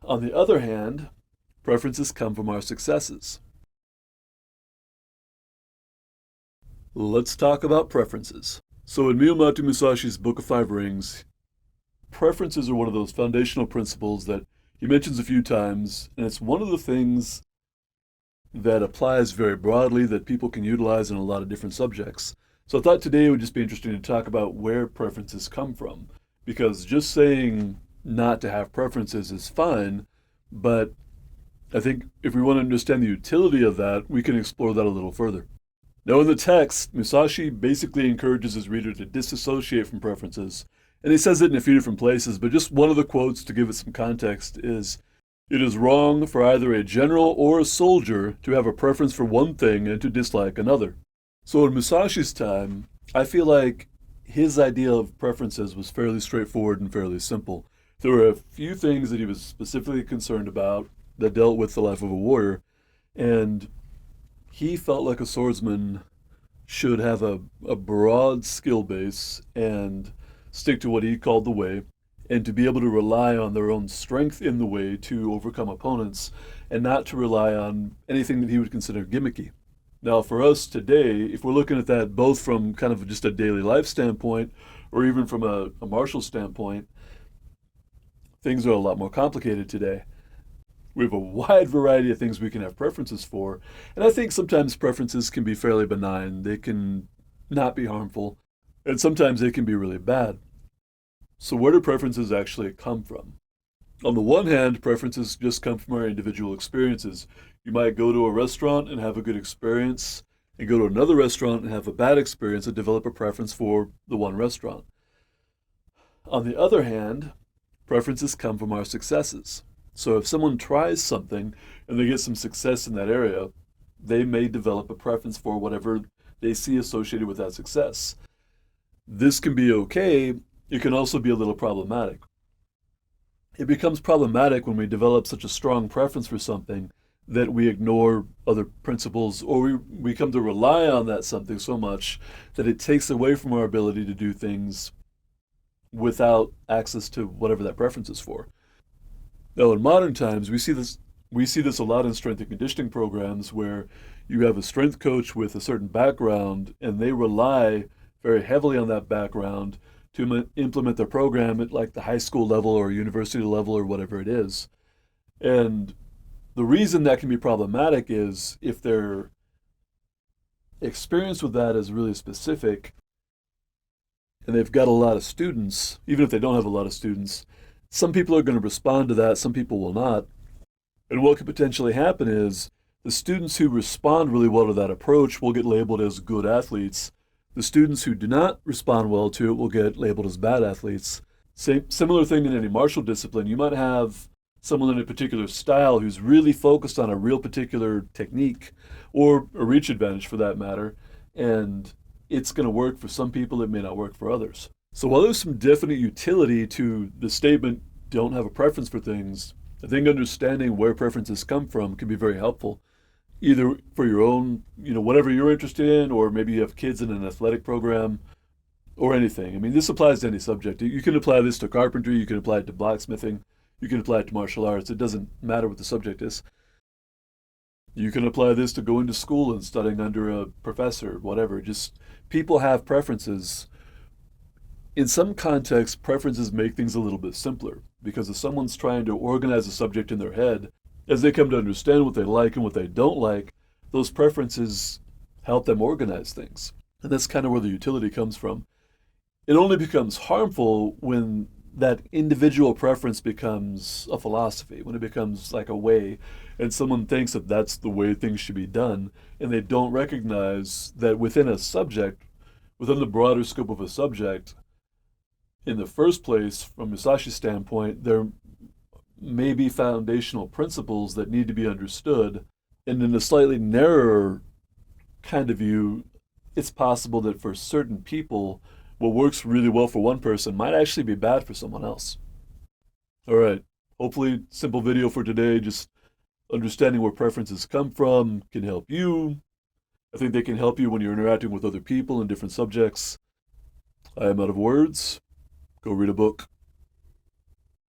On the other hand, preferences come from our successes. Let's talk about preferences. So in Musashi's Book of Five Rings, preferences are one of those foundational principles that he mentions a few times, and it's one of the things that applies very broadly that people can utilize in a lot of different subjects. So I thought today it would just be interesting to talk about where preferences come from, because just saying not to have preferences is fine, but I think if we want to understand the utility of that, we can explore that a little further. Now, in the text, Musashi basically encourages his reader to disassociate from preferences, and he says it in a few different places, but just one of the quotes to give it some context is, "It is wrong for either a general or a soldier to have a preference for one thing and to dislike another." So in Musashi's time, I feel like his idea of preferences was fairly straightforward and fairly simple. There were a few things that he was specifically concerned about that dealt with the life of a warrior, and he felt like a swordsman should have a broad skill base and stick to what he called the way, and to be able to rely on their own strength in the way to overcome opponents, and not to rely on anything that he would consider gimmicky. Now, for us today, if we're looking at that both from kind of just a daily life standpoint, or even from a martial standpoint, things are a lot more complicated today. We have a wide variety of things we can have preferences for, and I think sometimes preferences can be fairly benign. They can not be harmful, and sometimes they can be really bad. So where do preferences actually come from? On the one hand, preferences just come from our individual experiences. You might go to a restaurant and have a good experience, and go to another restaurant and have a bad experience and develop a preference for the one restaurant. On the other hand, preferences come from our successes. So if someone tries something and they get some success in that area, they may develop a preference for whatever they see associated with that success. This can be okay. It can also be a little problematic. It becomes problematic when we develop such a strong preference for something that we ignore other principles, or we come to rely on that something so much that it takes away from our ability to do things without access to whatever that preference is for. Now, in modern times, we see this a lot in strength and conditioning programs where you have a strength coach with a certain background, and they rely very heavily on that background to implement their program at like the high school level or university level or whatever it is. And the reason that can be problematic is if their experience with that is really specific and they've got a lot of students, even if they don't have a lot of students, some people are going to respond to that, some people will not. And what could potentially happen is the students who respond really well to that approach will get labeled as good athletes. The students who do not respond well to it will get labeled as bad athletes. Similar thing in any martial discipline. You might have someone in a particular style who's really focused on a real particular technique or a reach advantage for that matter, and it's going to work for some people, it may not work for others. So while there's some definite utility to the statement, don't have a preference for things, I think understanding where preferences come from can be very helpful, either for your own, whatever you're interested in, or maybe you have kids in an athletic program or anything. I mean, this applies to any subject. You can apply this to carpentry, you can apply it to blacksmithing, you can apply it to martial arts. It doesn't matter what the subject is. You can apply this to going to school and studying under a professor, whatever. Just people have preferences. In some contexts, preferences make things a little bit simpler because if someone's trying to organize a subject in their head, as they come to understand what they like and what they don't like, those preferences help them organize things. And that's kind of where the utility comes from. It only becomes harmful when that individual preference becomes a philosophy, when it becomes like a way, and someone thinks that that's the way things should be done, and they don't recognize that within a subject, within the broader scope of a subject, in the first place, from Musashi's standpoint, there may be foundational principles that need to be understood. And in a slightly narrower kind of view, it's possible that for certain people, what works really well for one person might actually be bad for someone else. All right, hopefully simple video for today. Just understanding where preferences come from can help you. I think they can help you when you're interacting with other people in different subjects. I am out of words. Go read a book.